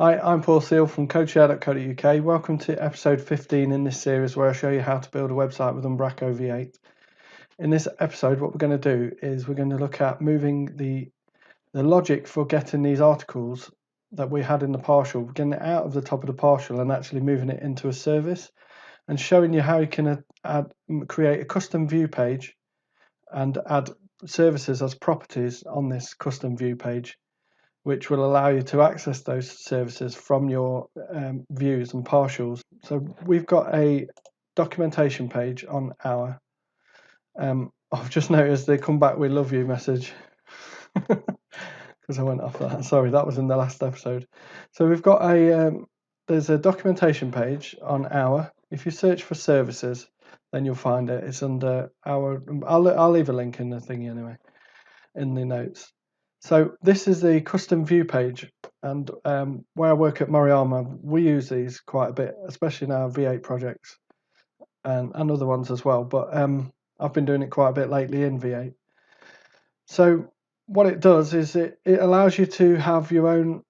Hi, I'm Paul Seal from CodeShare.co.uk. Welcome to episode 15 in this series where I show you how to build a website with Umbraco V8. In this episode, what we're going to do is we're going to look at moving the logic for getting these articles that we had in the partial, getting it out of the top of the partial and actually moving it into a service, and showing you how you can create a custom view page and add services as properties on this custom view page, which will allow you to access those services from your views and partials. So we've got a documentation page on our I've just noticed they come back with love you message because I went off that. Sorry, that was in the last episode. So we've got there's a documentation page on our. If you search for services, then you'll find it. It's under our. I'll leave a link in the thingy anyway, in the notes. So this is the custom view page, and where I work at Moriarma, we use these quite a bit, especially in our V8 projects and other ones as well. But I've been doing it quite a bit lately in V8. So what it does is it allows you to have your own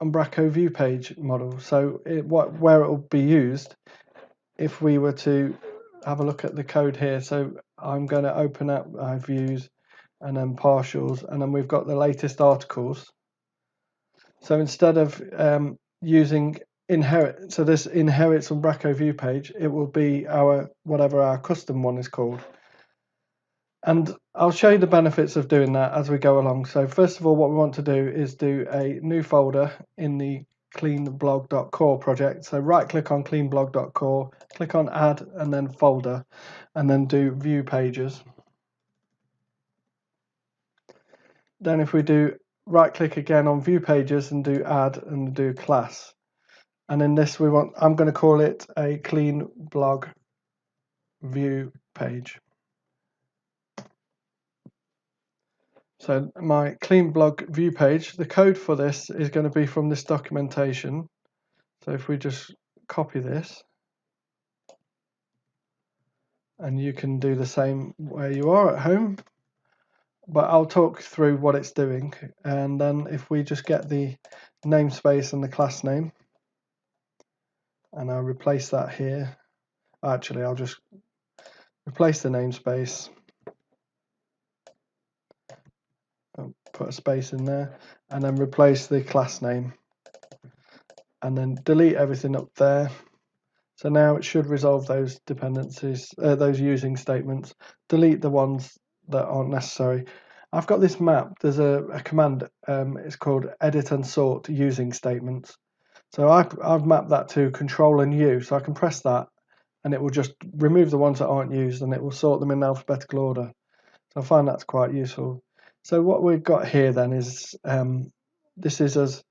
Umbraco view page model. So where it will be used, if we were to have a look at the code here. So I'm going to open up my views and then partials, and then we've got the latest articles. So instead of using inherit, so this inherits Umbraco view page, it will be our whatever our custom one is called. And I'll show you the benefits of doing that as we go along. So first of all, what we want to do is do a new folder in the cleanblog.core project. So right click on cleanblog.core, click on add and then folder, and then do view pages. Then if we do right click again on view pages and do add and do class, and in this I'm going to call it a clean blog view page. So my clean blog view page, the code for this is going to be from this documentation. So if we just copy this, and you can do the same where you are at home, but I'll talk through what it's doing. And then if we just get the namespace and the class name, and I'll replace that here. Actually, I'll just replace the namespace, I'll put a space in there, and then replace the class name, and then delete everything up there. So now it should resolve those dependencies, those using statements, delete the ones that aren't necessary. I've got this map, there's a command, it's called edit and sort using statements. So I've mapped that to Control and U, so I can press that and it will just remove the ones that aren't used and it will sort them in alphabetical order. So I find that's quite useful. So what we've got here then is, this is us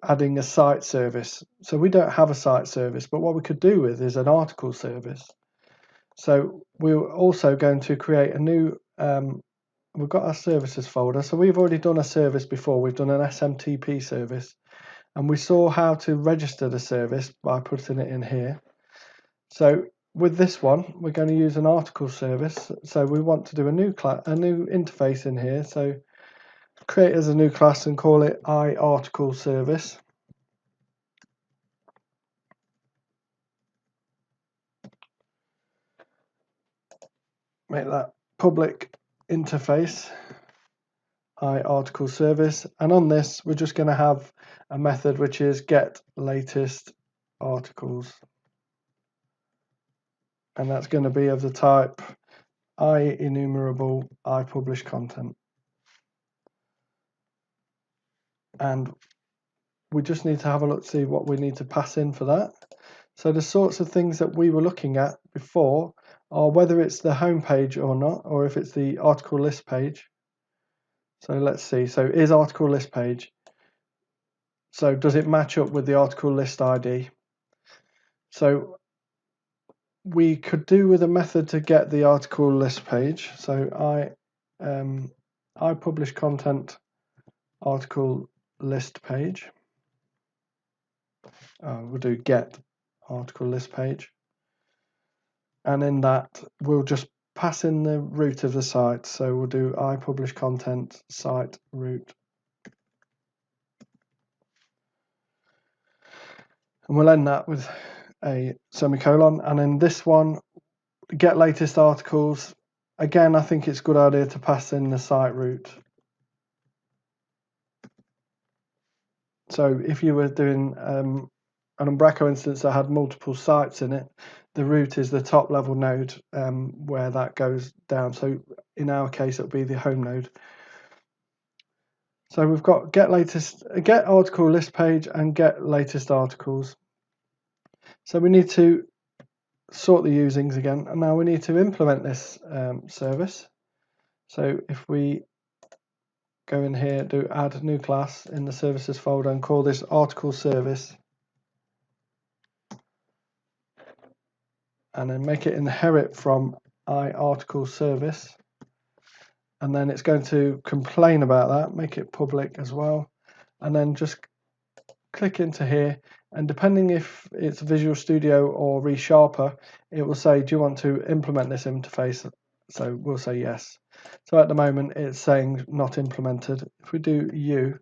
adding a site service. So we don't have a site service, but what we could do with is an article service. So we're also going to create a new, we've got our services folder. So we've already done a service before. We've done an SMTP service, and we saw how to register the service by putting it in here. So with this one, we're going to use an article service. So we want to do a new interface in here. So create as a new class and call it iArticle service. Make that public interface, iArticle service, and on this we're just going to have a method which is get latest articles, and that's going to be of the type IEnumerable iPublish content. And we just need to have a look to see what we need to pass in for that. So the sorts of things that we were looking at before are whether it's the home page or not, or if it's the article list page. So let's see. So is article list page. So does it match up with the article list ID? So we could do with a method to get the article list page. So I publish content article list page. We'll do get article list page, and in that we'll just pass in the root of the site. So we'll do I publish content site root. and we'll end that with a semicolon. And in this one, get latest articles. Again, I think it's a good idea to pass in the site route. So if you were doing an Umbraco instance that had multiple sites in it, the root is the top level node where that goes down. So in our case, it'll be the home node. So we've got get article list page and get latest articles. So we need to sort the usings again, and now we need to implement this service. So if we go in here, do add new class in the services folder and call this article service, and then make it inherit from iArticle service, and then it's going to complain about that, make it public as well, and then just click into here, and depending if it's Visual Studio or ReSharper, it will say, do you want to implement this interface? So we'll say yes. So at the moment it's saying not implemented. If we do U,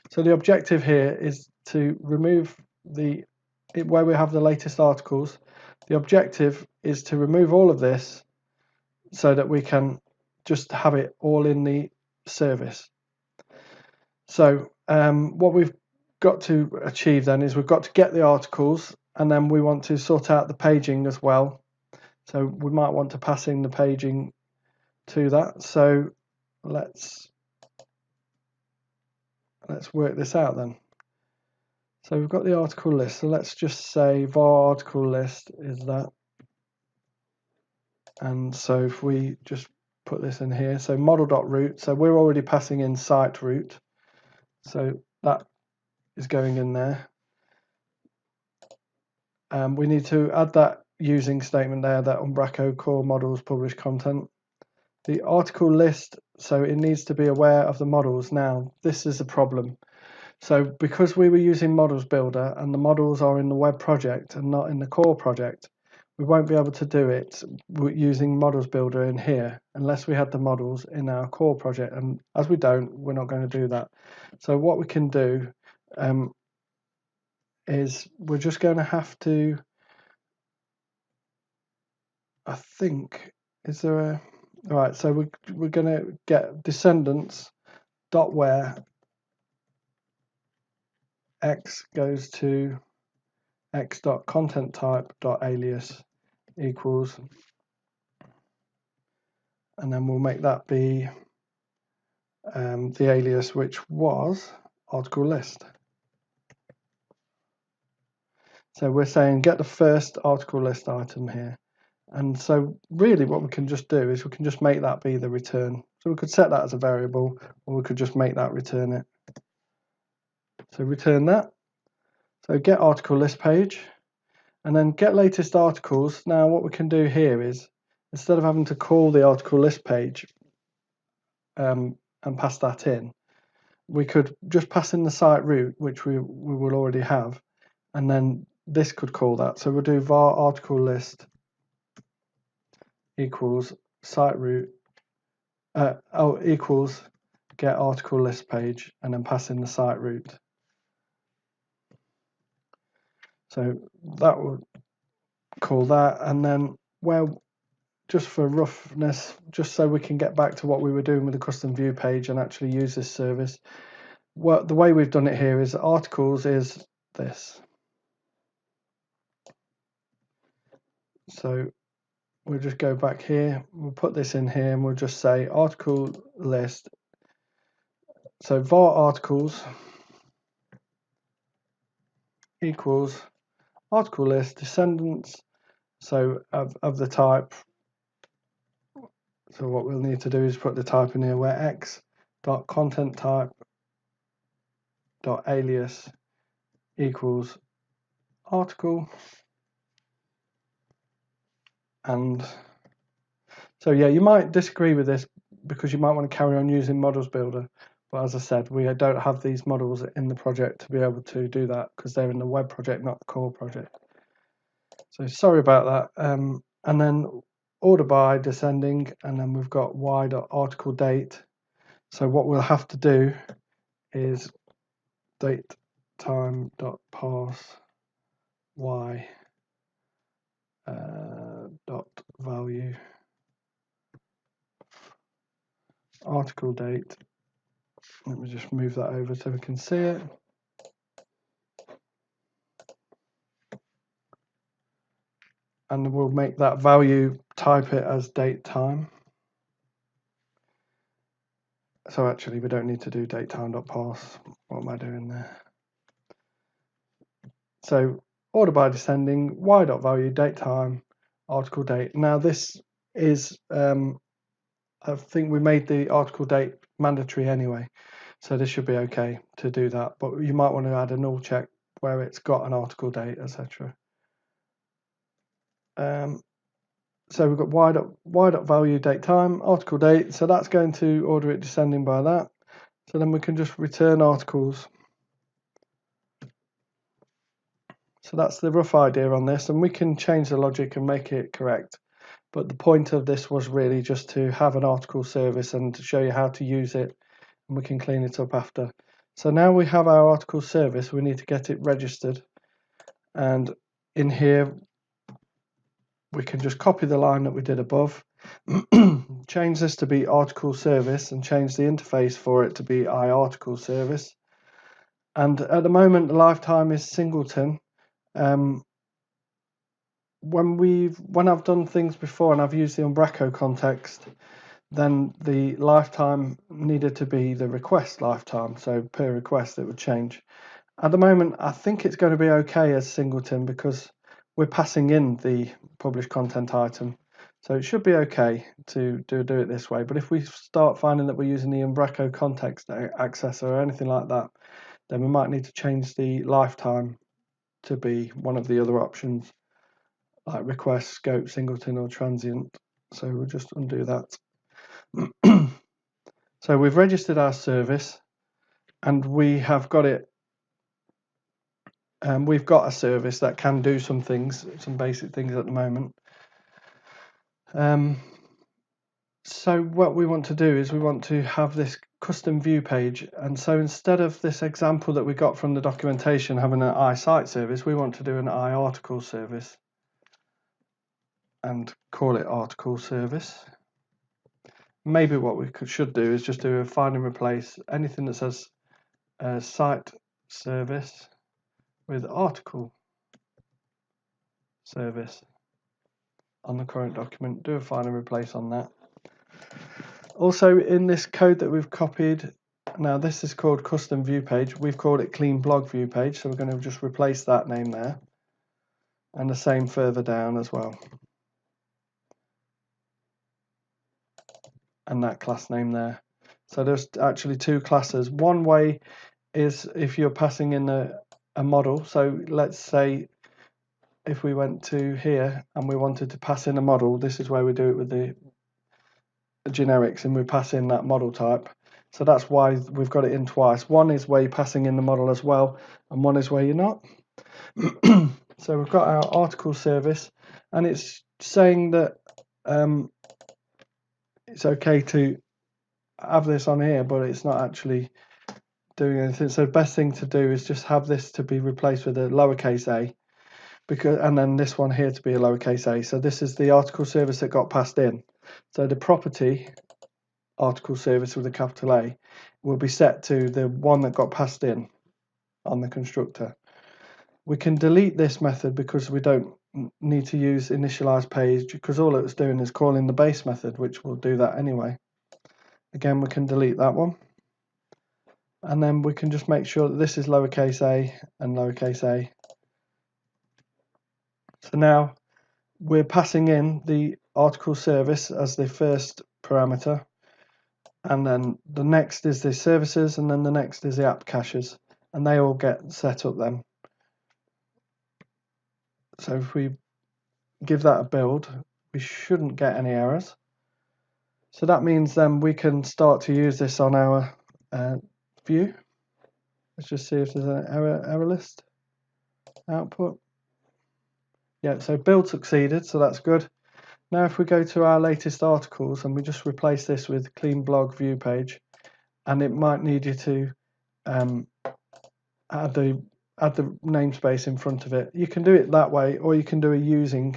so the objective here is to remove where we have the latest articles. The objective is to remove all of this so that we can just have it all in the service. So what we've got to achieve then is we've got to get the articles, and then we want to sort out the paging as well. So we might want to pass in the paging to that. So let's work this out then. So we've got the article list. So let's just say var article list is that. And so if we just put this in here, so model.root, so we're already passing in site root. So that is going in there. We need to add that using statement there, that Umbraco core models publish content. The article list, so it needs to be aware of the models. Now, this is a problem. So because we were using Models Builder and the models are in the web project and not in the core project, we won't be able to do it using Models Builder in here unless we had the models in our core project. And as we don't, we're not going to do that. So what we can do is we're just going to have to, I think, is there a, all right, so we're going to get descendants dot where x goes to x dot content type dot alias equals, and then we'll make that be the alias, which was article list. So we're saying get the first article list item here. And so really what we can just do is we can just make that be the return. So we could set that as a variable, or we could just make that return it. So return that. So get article list page, and then get latest articles. Now what we can do here is, instead of having to call the article list page and pass that in, we could just pass in the site root, which we will already have, and then this could call that. So we'll do var article list equals site root equals get article list page, and then pass in the site root. So that will call that, and then just for roughness, just so we can get back to what we were doing with the custom view page and actually use this service, the way we've done it here is articles is this. So we'll just go back here, we'll put this in here, and we'll just say article list. So var articles equals article list descendants, so of the type. So what we'll need to do is put the type in here, where x dot content type dot alias equals article. And so yeah, you might disagree with this because you might want to carry on using Models Builder, but as I said, we don't have these models in the project to be able to do that because they're in the web project, not the core project. So sorry about that. And then order by descending, and then we've got y.article date. So what we'll have to do is date time.parse y dot value article date. Let me just move that over so we can see it. And we'll make that value, type it as date time. So actually we don't need to do date time.parse. What am I doing there? So order by descending, y.value, date time, article date. Now this is, I think we made the article date mandatory anyway. So this should be okay to do that. But you might want to add a null check where it's got an article date, etc. So we've got y.value, date time, article date. So that's going to order it descending by that. So then we can just return articles. So that's the rough idea on this, and we can change the logic and make it correct. But the point of this was really just to have an article service and to show you how to use it, and we can clean it up after. So now we have our article service, we need to get it registered. And in here, we can just copy the line that we did above, change this to be article service and change the interface for it to be iArticle service. And at the moment, the lifetime is singleton. When I've done things before and I've used the Umbraco context, then the lifetime needed to be the request lifetime. So per request, it would change. At the moment, I think it's going to be okay as singleton because we're passing in the published content item. So it should be okay to do it this way. But if we start finding that we're using the Umbraco context accessor or anything like that, then we might need to change the lifetime to be one of the other options, like request, scope, singleton, or transient. So we'll just undo that. So we've registered our service and we have got it. We've got a service that can do some things, some basic things at the moment. So what we want to do is we want to have this custom view page. And so instead of this example that we got from the documentation having an iSite service, we want to do an iArticle service and call it article service. Maybe what we should do is just do a find and replace anything that says site service with article service on the current document. Do a find and replace on that. Also, in this code that we've copied, now this is called custom view page. We've called it clean blog view page, so we're going to just replace that name there, and the same further down as well, and that class name there. So there's actually two classes. One way is if you're passing in a model. So let's say if we went to here and we wanted to pass in a model, this is where we do it with the generics, and we pass in that model type. So that's why we've got it in twice. One is where you're passing in the model as well, and one is where you're not. So we've got our article service, and it's saying that it's okay to have this on here, but it's not actually doing anything. So the best thing to do is just have this to be replaced with a lowercase a, and then this one here to be a lowercase a. So this is the article service that got passed in. So the property article service with a capital A will be set to the one that got passed in on the constructor. We can delete this method because we don't need to use initialize page, because all it's doing is calling the base method, which will do that anyway. Again, we can delete that one, and then we can just make sure that this is lowercase a and lowercase a. So now we're passing in the article service as the first parameter, and then the next is the services, and then the next is the app caches, and they all get set up then. So if we give that a build, we shouldn't get any errors. So that means then we can start to use this on our view. Let's just see if there's an error list output. Yeah, so build succeeded, so that's good. Now if we go to our latest articles and we just replace this with clean blog view page, and it might need you to add the add the namespace in front of it. You can do it that way, or you can do a using.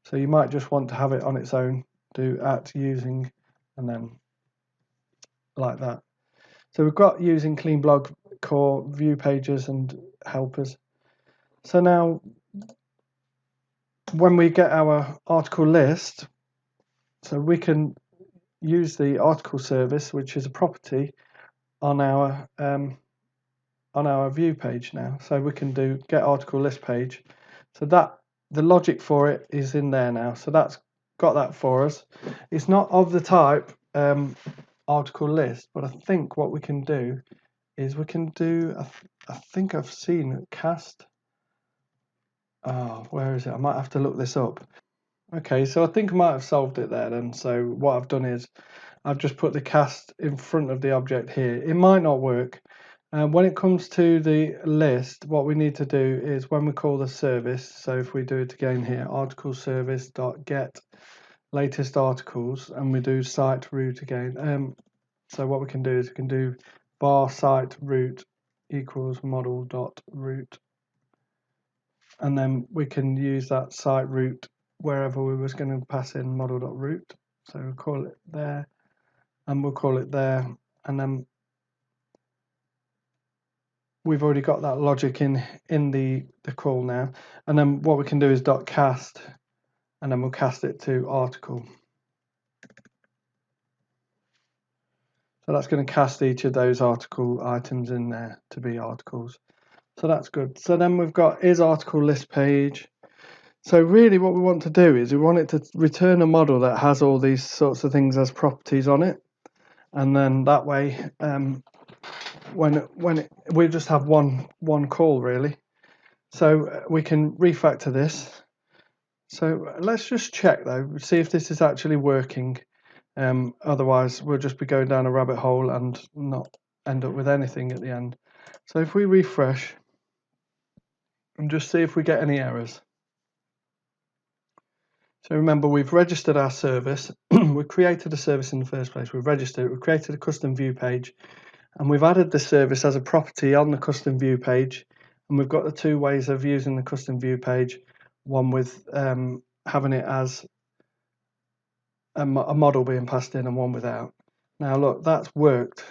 So you might just want to have it on its own, do @using, and then like that. So we've got using clean blog core view pages and helpers. So now when we get our article list, so we can use the article service, which is a property on our view page now. So we can do get article list page. So that the logic for it is in there now. So that's got that for us. It's not of the type article list, but I think what we can do is we can do, I think I've seen cast. Oh, where is it? I might have to look this up. Okay, so I think I might have solved it there then. So what I've done is I've just put the cast in front of the object here. It might not work. When it comes to the list, what we need to do is when we call the service, so if we do it again here, article service dot get latest articles, and we do site root again. So what we can do is we can do bar site root equals model dot root, and then we can use that site root wherever we was going to pass in model dot root. So we'll call it there, and we'll call it there, and then we've already got that logic in the call now. And then what we can do is dot cast, and then we'll cast it to article. So that's going to cast each of those article items in there to be articles. So that's good. So then we've got is article list page. So really what we want to do is we want it to return a model that has all these sorts of things as properties on it. And then that way, we just have one call really. So we can refactor this. So let's just check though, see if this is actually working. Otherwise, we'll just be going down a rabbit hole and not end up with anything at the end. So if we refresh and just see if we get any errors. So remember, we've registered our service. We created a service in the first place. We've registered it. We've created a custom view page, and we've added the service as a property on the custom view page. And we've got the two ways of using the custom view page, one with having it as a model being passed in and one without. Now look, that's worked.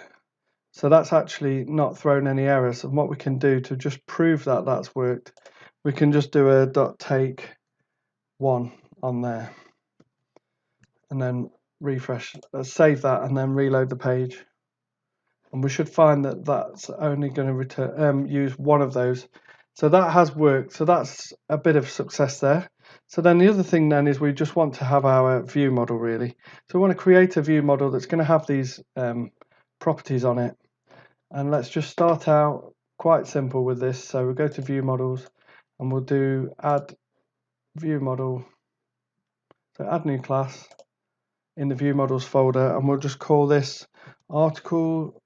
So that's actually not thrown any errors. And what we can do to just prove that that's worked, we can just do a .take one on there and then refresh, save that and then reload the page. And we should find that that's only going to return use one of those. So that has worked. So that's a bit of success there. So then the other thing then is we just want to have our view model really. So we want to create a view model that's going to have these properties on it. And let's just start out quite simple with this. So we'll go to view models and we'll do add view model. So add new class in the view models folder, and we'll just call this article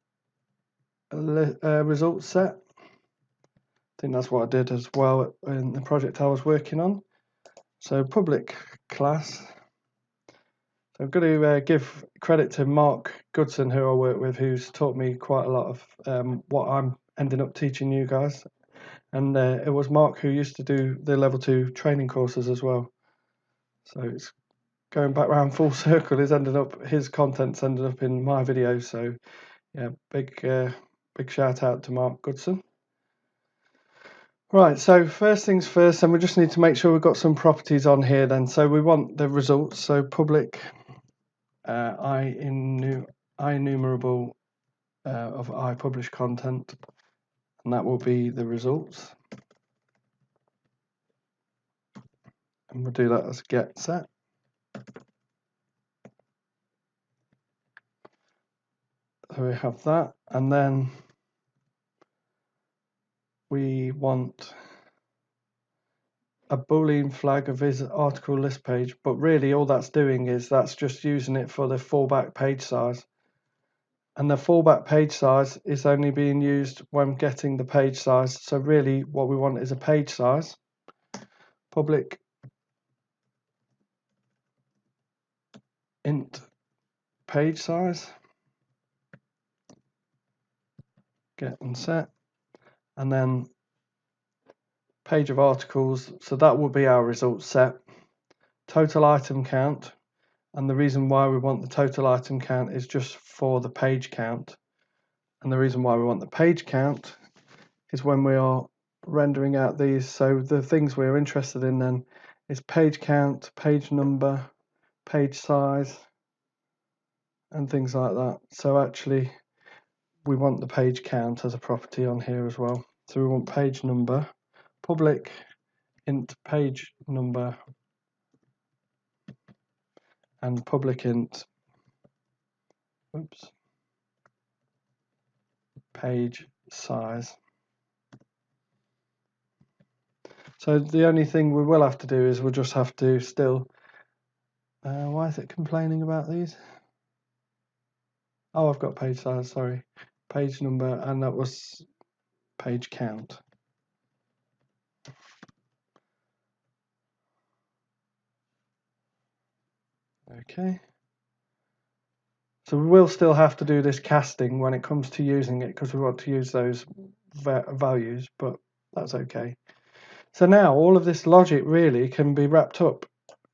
results set. I think that's what I did as well in the project I was working on. So public class. So I've got to give credit to Mark Goodson, who I work with, who's taught me quite a lot of what I'm ending up teaching you guys. And it was Mark who used to do the level 2 training courses as well. So it's going back round full circle. His content's ended up in my videos. So yeah, big shout out to Mark Goodson. Right, so first things first, and we just need to make sure we've got some properties on here then. So we want the results, so public IEnumerable of iPublish content, and that will be the results. And we'll do that as get set. So we have that, and then we want a Boolean flag of his article list page, but really all that's doing is that's just using it for the fallback page size. And the fallback page size is only being used when getting the page size. So really what we want is a page size. Public int page size. Get and set. And then page of articles, so that will be our result set. Total item count, and the reason why we want the total item count is just for the page count. And the reason why we want the page count is when we are rendering out these. So the things we're interested in then is page count, page number, page size, and things like that. So actually we want the page count as a property on here as well. So we want page number, public int page number, and public int page size. So the only thing we will have to do is we'll just have to still why is it complaining about these? Oh, I've got page size, sorry. Page number, and that was page count. Okay. So we will still have to do this casting when it comes to using it because we want to use those values, but that's okay. So now all of this logic really can be wrapped up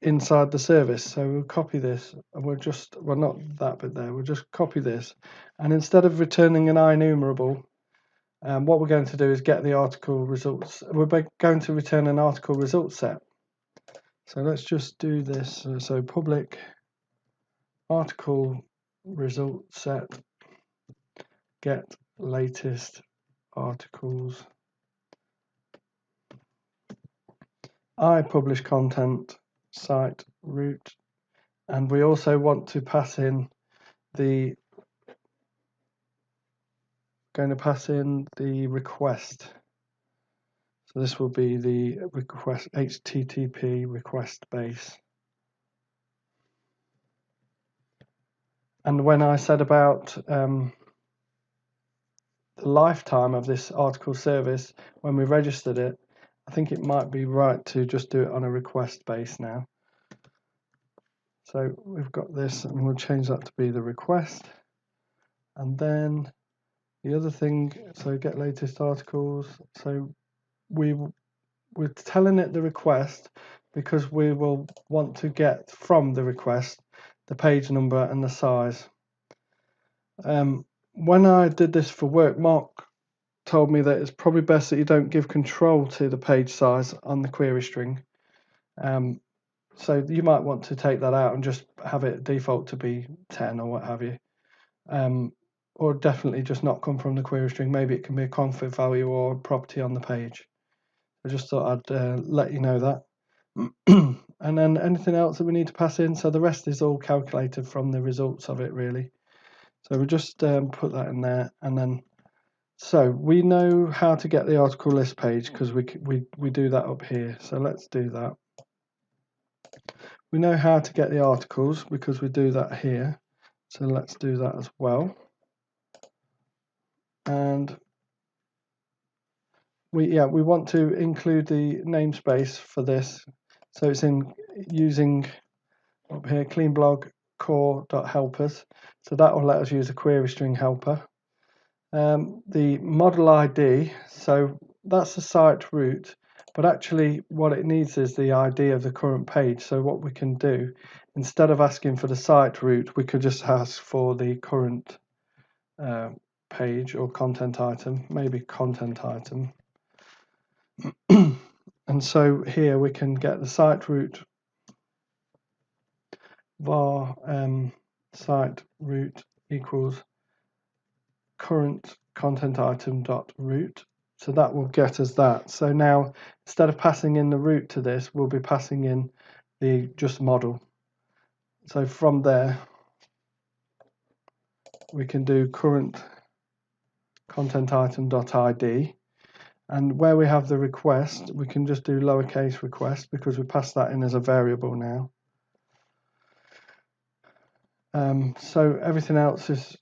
inside the service. So we'll copy this and well, not that bit there, we'll just copy this. And instead of returning an IEnumerable, what we're going to do is get the article results. We're going to return an article result set. So let's just do this. So public article result set get latest articles. I publish content site route, and we also want to pass in the request. So this will be the request HTTP request base. And when I said about the lifetime of this article service, when we registered it, I think it might be right to just do it on a request base now. So we've got this, and we'll change that to be the request. And then the other thing, so get latest articles. So we're telling it the request because we will want to get from the request the page number and the size. When I did this for work, Mark told me that it's probably best that you don't give control to the page size on the query string. So you might want to take that out and just have it default to be 10 or what have you. Or definitely just not come from the query string. Maybe it can be a config value or a property on the page. I just thought I'd let you know that. And then anything else that we need to pass in. So the rest is all calculated from the results of it, really. So we'll just put that in there, and then so we know how to get the article list page because we do that up here. So let's do that. We know how to get the articles because we do that here. So let's do that as well. And we want to include the namespace for this. So it's in using up here cleanblog core.helpers. So that will let us use a query string helper. The model ID, so that's the site route, but actually what it needs is the ID of the current page. So what we can do, instead of asking for the site route, we could just ask for the current page or content item, maybe content item. And so here we can get the site route var site route equals current content item dot route. So that will get us that. So now instead of passing in the route to this, we'll be passing in the just model. So from there we can do current content item dot ID, and where we have the request we can just do lowercase request because we pass that in as a variable now. So everything else is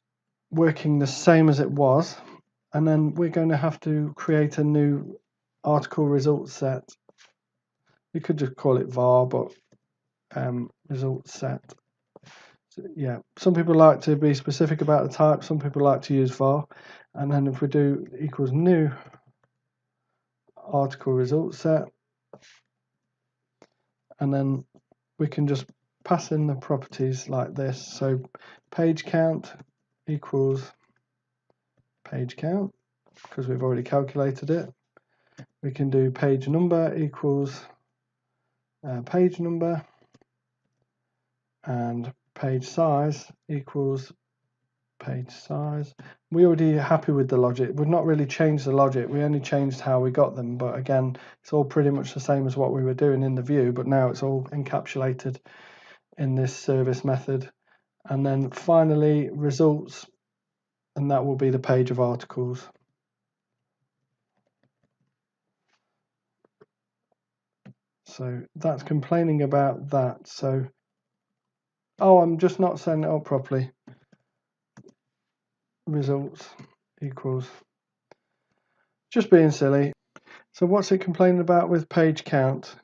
working the same as it was, and then we're going to have to create a new article result set. You could just call it var, but result set. So, yeah, some people like to be specific about the type, some people like to use var, and then if we do equals new article result set, and then we can just pass in the properties like this. So page count equals page count, because we've already calculated it. We can do page number equals page number, and page size equals page size. We're already happy with the logic. We've not really changed the logic, we only changed how we got them, but again, it's all pretty much the same as what we were doing in the view, but now it's all encapsulated in this service method. And then finally results, and that will be the page of articles. So that's complaining about that. So, oh, I'm just not setting it up properly. Results equals, just being silly. So what's it complaining about with page count?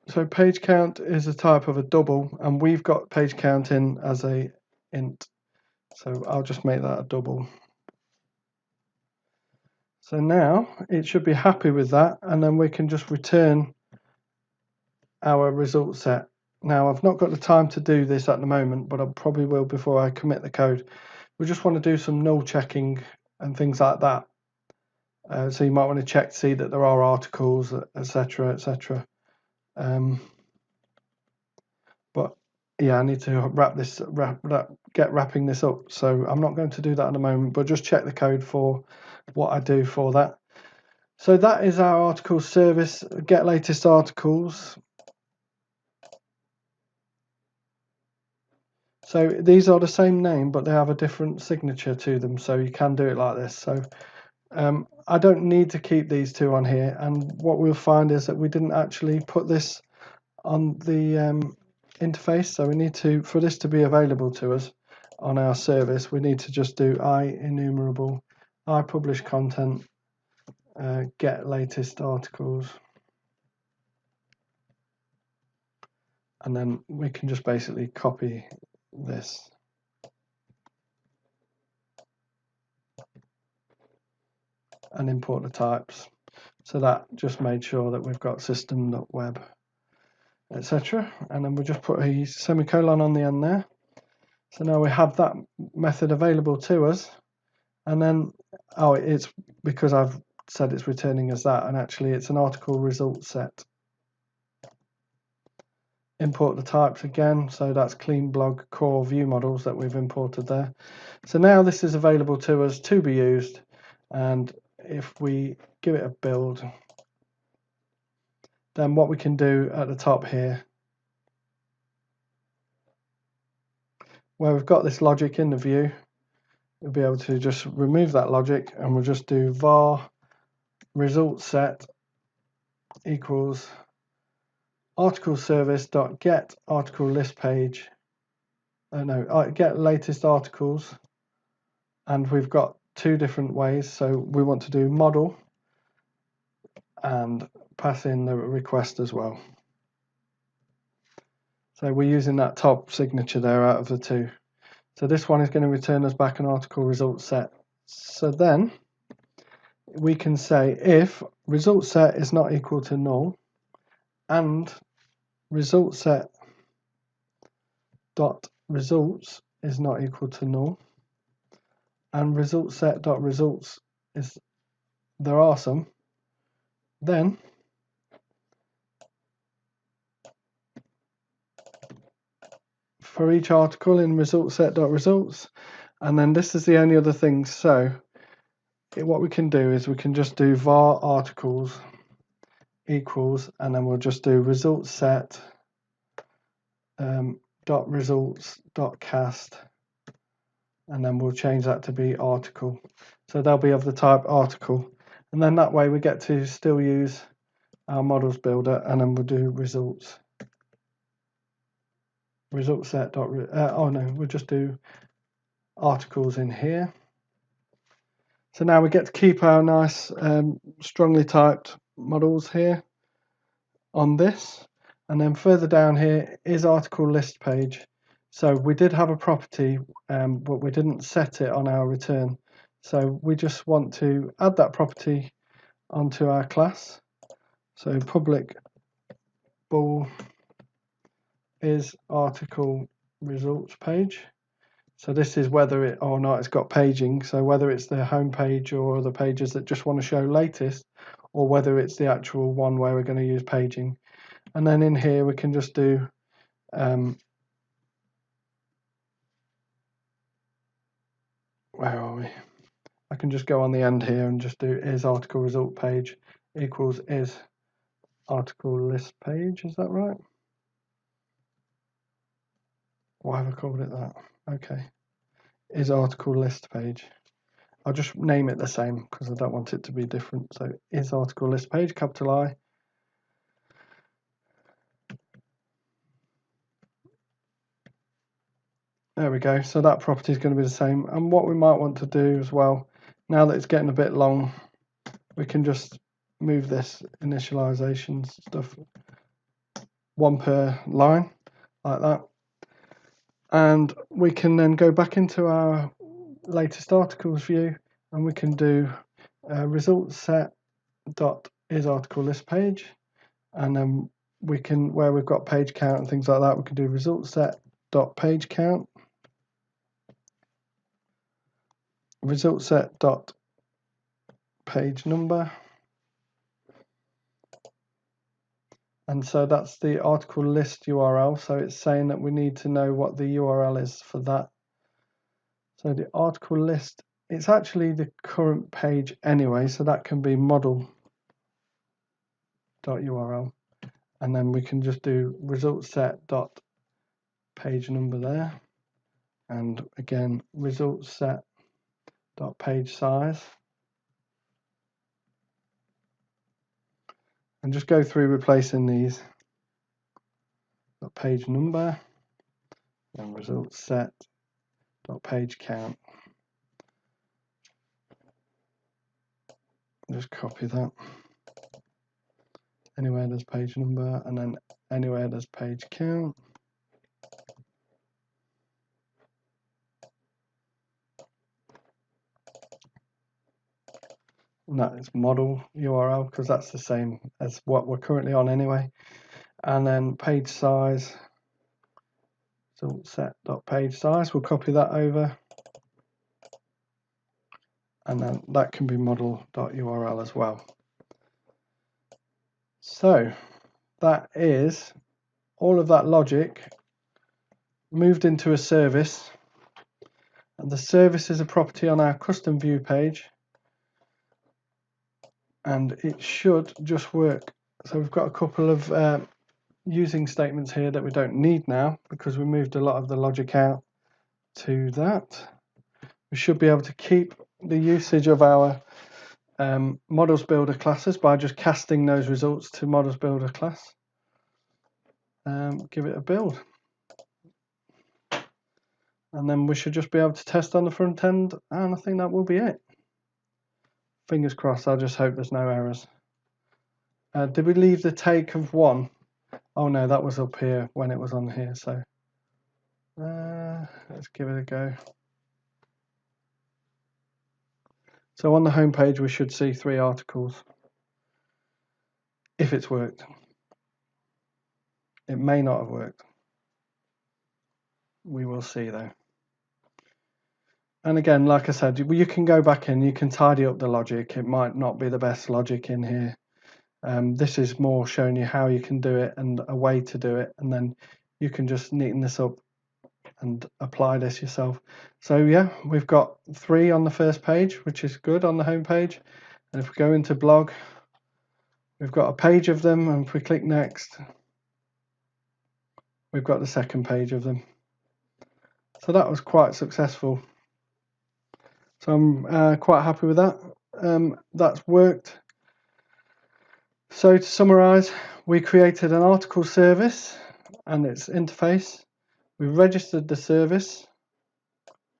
So page count is a type of a double, and we've got page count in as a int. So I'll just make that a double. So now it should be happy with that, and then we can just return our result set. Now I've not got the time to do this at the moment, but I probably will before I commit the code. We just want to do some null checking and things like that. So you might want to check to see that there are articles, etc., etc. But yeah, I need to get wrapping this up. So I'm not going to do that at the moment, but just check the code for what I do for that. So that is our article service, get latest articles. So these are the same name, but they have a different signature to them. So you can do it like this. So I don't need to keep these two on here. And what we'll find is that we didn't actually put this on the interface. So we need to, for this to be available to us on our service, we need to just do IEnumerable, publish content, get latest articles. And then we can just basically copy this. And import the types. So that just made sure that we've got system.web, etc. And then we just put a semicolon on the end there. So now we have that method available to us. And then, oh, it's because I've said it's returning as that, and actually it's an article result set. Import the types again, so that's clean blog core view models that we've imported there. So now this is available to us to be used, and if we give it a build, then what we can do at the top here, where we've got this logic in the view, we'll be able to just remove that logic, and we'll just do var result set equals article service dot get article list page, get latest articles, and we've got two different ways. So we want to do model and pass in the request as well. So we're using that top signature there out of the two. So this one is going to return us back an article result set. So then we can say if result set is not equal to null and result set dot results is not equal to null and result set dot results is there are some, then for each article in result set dot results, and then this is the only other thing. So what we can do is we can just do var articles equals, and then we'll just do result set dot results dot cast, and then we'll change that to be article. So they'll be of the type article, and then that way we get to still use our models builder, and then we'll do results result set dot we'll just do articles in here. So now we get to keep our nice strongly typed models here on this, and then further down here is article list page. So we did have a property, but we didn't set it on our return. So we just want to add that property onto our class. So public bool is article results page. So this is whether it or not it's got paging. So whether it's the home page or the pages that just want to show latest, or whether it's the actual one where we're going to use paging. And then in here we can just do where are we? I can just go on the end here and just do is article result page equals is article list page. Is that right? Why have I called it that? Okay. Is article list page. I'll just name it the same because I don't want it to be different. So is article list page, capital I. There we go. So that property is going to be the same. And what we might want to do as well, now that it's getting a bit long, we can just move this initialization stuff one per line like that. And we can then go back into our latest articles view and we can do result set dot is article list page, and then we can, where we've got page count and things like that, we can do result set dot page count, result set dot page number, and so that's the article list URL. So it's saying that we need to know what the URL is for that. So the article list, it's actually the current page anyway, so that can be model.url, and then we can just do result set dot page number there, and again result set dot page size, and just go through replacing these. Dot page number and result set dot page count. Just copy that. Anywhere there's page number, and then anywhere there's page count. And that is model URL because that's the same as what we're currently on anyway. And then page size, result set dot page size. We'll copy that over, and then that can be model.url as well. So that is all of that logic moved into a service, and the service is a property on our custom view page, and it should just work. So we've got a couple of using statements here that we don't need now because we moved a lot of the logic out to that. We should be able to keep the usage of our models builder classes by just casting those results to models builder class. Give it a build, and then we should just be able to test on the front end, and I think that will be it. Fingers crossed. I just hope there's no errors. Did we leave the take of 1? Oh no, that was up here when it was on here, so let's give it a go. So on the home page we should see 3 articles if it's worked. It may not have worked. We will see though. And again, like I said, you can go back in, you can tidy up the logic. It might not be the best logic in here. This is more showing you how you can do it and a way to do it, and then you can just neaten this up and apply this yourself. So yeah, we've got 3 on the first page, which is good on the home page. And if we go into blog, we've got a page of them, and if we click next, we've got the second page of them. So that was quite successful. So I'm quite happy with that. That's worked. So to summarize, we created an article service and its interface. We've registered the service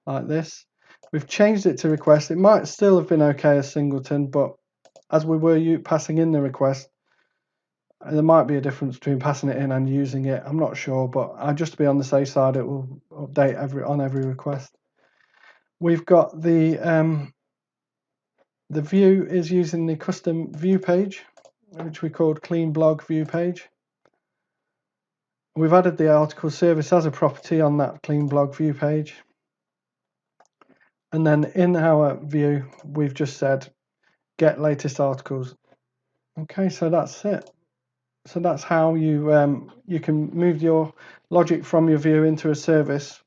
like this. We've changed it to request. It might still have been okay as singleton, but as we were passing in the request, there might be a difference between passing it in and using it. I'm not sure, but just to be on the safe side, it will update on every request. We've got the The view is using the custom view page, which we called clean blog view page. We've added the article service as a property on that clean blog view page. And then in our view, we've just said, get latest articles. Okay, so that's it. So that's how you you can move your logic from your view into a service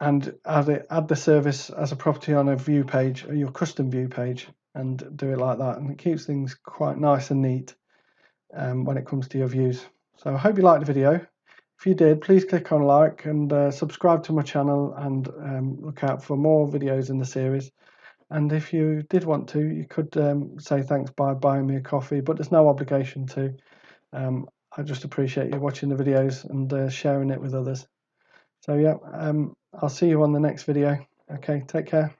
and add the service as a property on a view page, or your custom view page, and do it like that. And it keeps things quite nice and neat when it comes to your views. So I hope you liked the video. If you did, please click on like and subscribe to my channel, and look out for more videos in the series. And if you did want to, you could say thanks by buying me a coffee, but there's no obligation to. I just appreciate you watching the videos and sharing it with others. So yeah, I'll see you on the next video. Okay, take care.